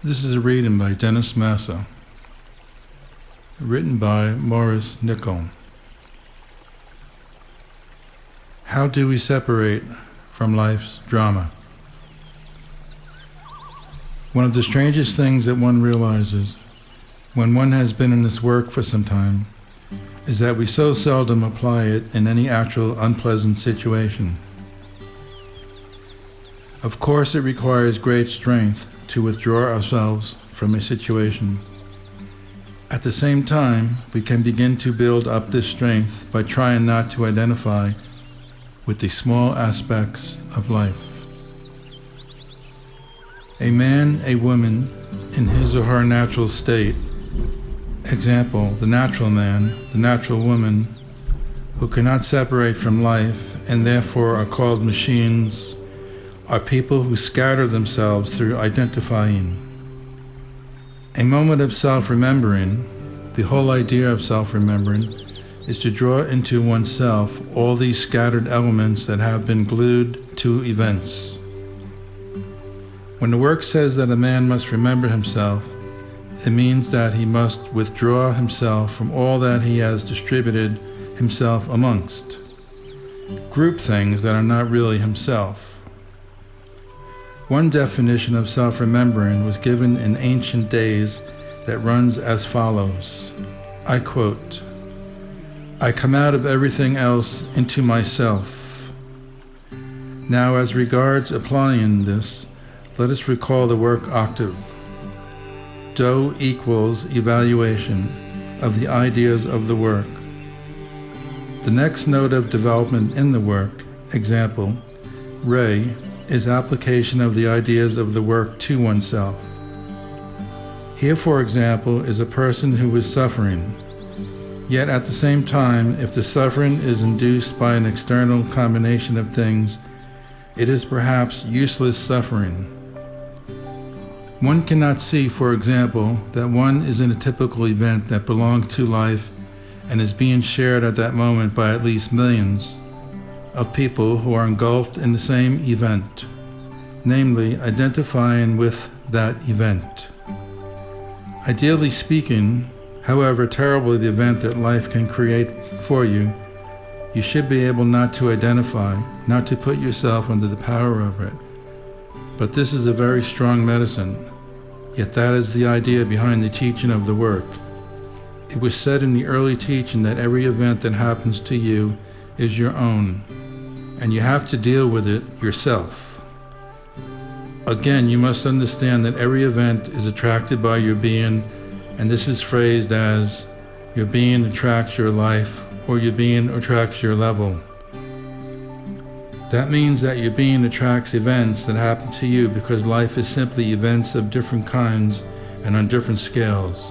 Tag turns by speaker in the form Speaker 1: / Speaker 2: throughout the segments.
Speaker 1: This is a reading by Dennis Massa, written by Maurice Nicoll. How do we separate from life's drama? One of the strangest things that one realizes when one has been in this work for some time is that we so seldom apply it in any actual unpleasant situation. Of course, it requires great strength to withdraw ourselves from a situation. At the same time, we can begin to build up this strength by trying not to identify with the small aspects of life. A man, a woman, in his or her natural state, example, the natural man, the natural woman, who cannot separate from life and therefore are called machines, are people who scatter themselves through identifying. A moment of self-remembering, the whole idea of self-remembering, is to draw into oneself all these scattered elements that have been glued to events. When the work says that a man must remember himself, it means that he must withdraw himself from all that he has distributed himself amongst, group things that are not really himself. One definition of self-remembering was given in ancient days that runs as follows. I quote, "I come out of everything else into myself." Now, as regards applying this, let us recall the work octave. Do equals evaluation of the ideas of the work. The next note of development in the work, example, Re, is application of the ideas of the work to oneself. Here, for example, is a person who is suffering. Yet at the same time, if the suffering is induced by an external combination of things, it is perhaps useless suffering. One cannot see, for example, that one is in a typical event that belongs to life and is being shared at that moment by at least millions of people who are engulfed in the same event, namely identifying with that event. Ideally speaking, however terrible the event that life can create for you, you should be able not to identify, not to put yourself under the power of it. But this is a very strong medicine, yet that is the idea behind the teaching of the work. It was said in the early teaching that every event that happens to you is your own, and you have to deal with it yourself. Again, you must understand that every event is attracted by your being, and this is phrased as your being attracts your life, or your being attracts your level. That means that your being attracts events that happen to you because life is simply events of different kinds and on different scales.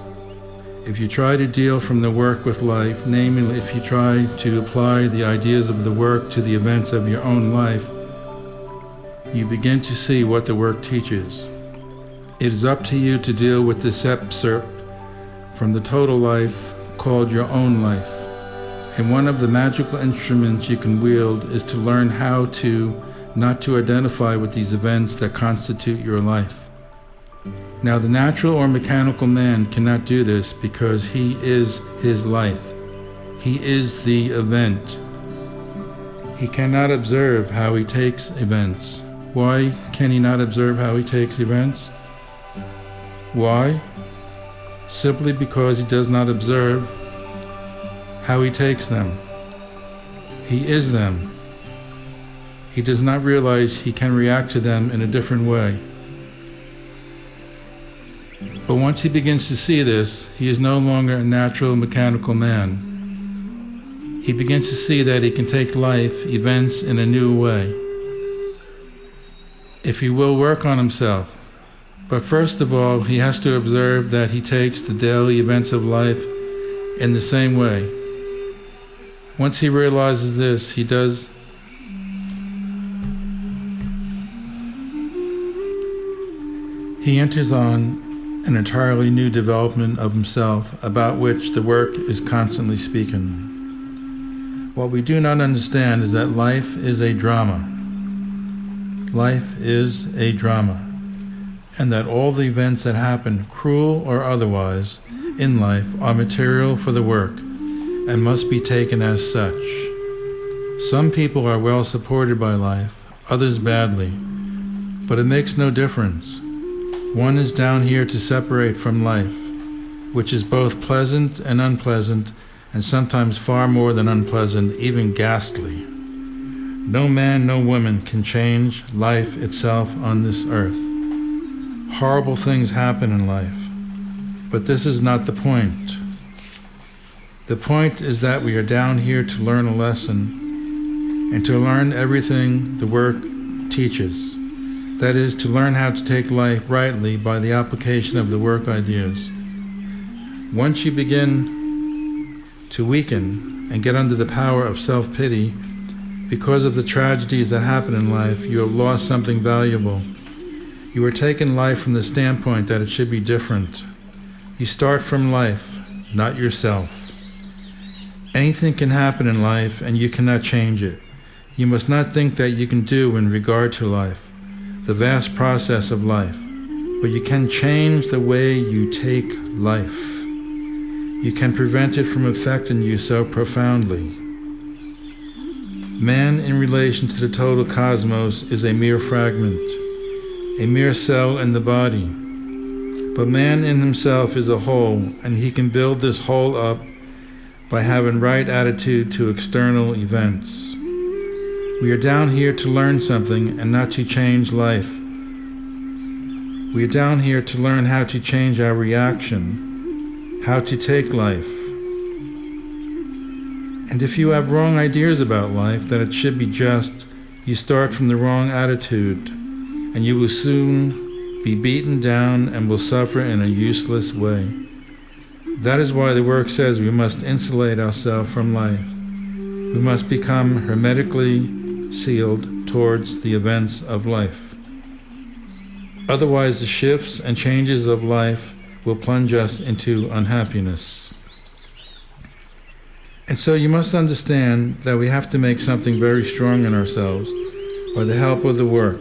Speaker 1: If you try to deal from the work with life, namely if you try to apply the ideas of the work to the events of your own life, you begin to see what the work teaches. It is up to you to deal with this excerpt from the total life called your own life. And one of the magical instruments you can wield is to learn how to not to identify with these events that constitute your life. Now, the natural or mechanical man cannot do this because he is his life. He is the event. He cannot observe how he takes events. Why can he not observe how he takes events? Why? Simply because he does not observe how he takes them. He is them. He does not realize he can react to them in a different way. But once he begins to see this, he is no longer a natural mechanical man. He begins to see that he can take life, events in a new way. If he will work on himself. But first of all, he has to observe that he takes the daily events of life in the same way. Once he realizes this, he enters on an entirely new development of himself about which the work is constantly speaking. What we do not understand is that life is a drama. Life is a drama. and that all the events that happen, cruel or otherwise, in life are material for the work and must be taken as such. Some people are well supported by life, others badly, but it makes no difference. One is down here to separate from life, which is both pleasant and unpleasant, and sometimes far more than unpleasant, even ghastly. No man, no woman can change life itself on this earth. Horrible things happen in life, but this is not the point. The point is that we are down here to learn a lesson and to learn everything the work teaches. That is, to learn how to take life rightly by the application of the work ideas. Once you begin to weaken and get under the power of self-pity because of the tragedies that happen in life, you have lost something valuable. You are taking life from the standpoint that it should be different. You start from life, not yourself. Anything can happen in life and you cannot change it. You must not think that you can do in regard to life, the vast process of life, but you can change the way you take life. You can prevent it from affecting you so profoundly. Man in relation to the total cosmos is a mere fragment, a mere cell in the body. But man in himself is a whole, and he can build this whole up by having right attitude to external events. We are down here to learn something and not to change life. We are down here to learn how to change our reaction, how to take life. And if you have wrong ideas about life, that it should be just, you start from the wrong attitude, and you will soon be beaten down and will suffer in a useless way. That is why the work says we must insulate ourselves from life. We must become hermetically sealed towards the events of life. Otherwise, the shifts and changes of life will plunge us into unhappiness. And so you must understand that we have to make something very strong in ourselves by the help of the work,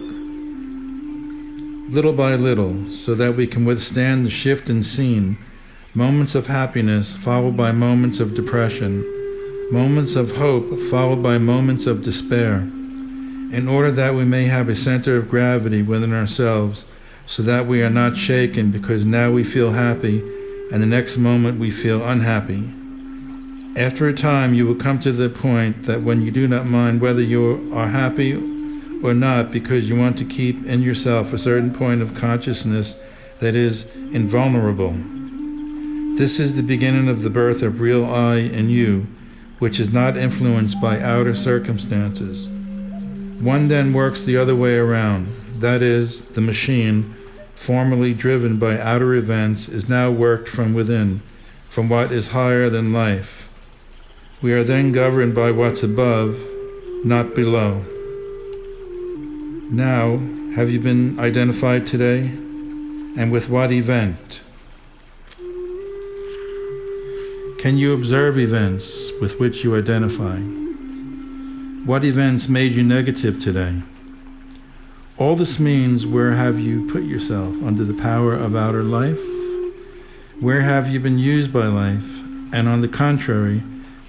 Speaker 1: little by little, so that we can withstand the shift in scene, moments of happiness followed by moments of depression, moments of hope followed by moments of despair, in order that we may have a center of gravity within ourselves, so that we are not shaken because now we feel happy and the next moment we feel unhappy. After a time, you will come to the point that when you do not mind whether you are happy or not, because you want to keep in yourself a certain point of consciousness that is invulnerable. This is the beginning of the birth of real I in you, which is not influenced by outer circumstances. One then works the other way around. That is, the machine, formerly driven by outer events, is now worked from within, from what is higher than life. We are then governed by what's above, not below. Now, have you been identified today? And with what event? Can you observe events with which you identify? What events made you negative today? All this means, where have you put yourself under the power of outer life? Where have you been used by life? And on the contrary,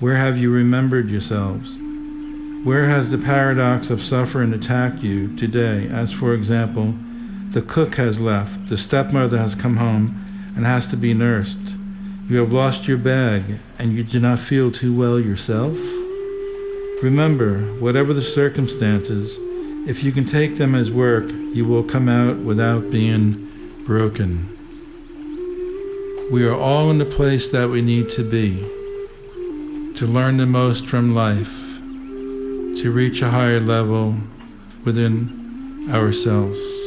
Speaker 1: where have you remembered yourselves? Where has the paradox of suffering attacked you today? As for example, the cook has left, the stepmother has come home and has to be nursed. You have lost your bag and you do not feel too well yourself? Remember, whatever the circumstances, if you can take them as work, you will come out without being broken. We are all in the place that we need to be, to learn the most from life, to reach a higher level within ourselves.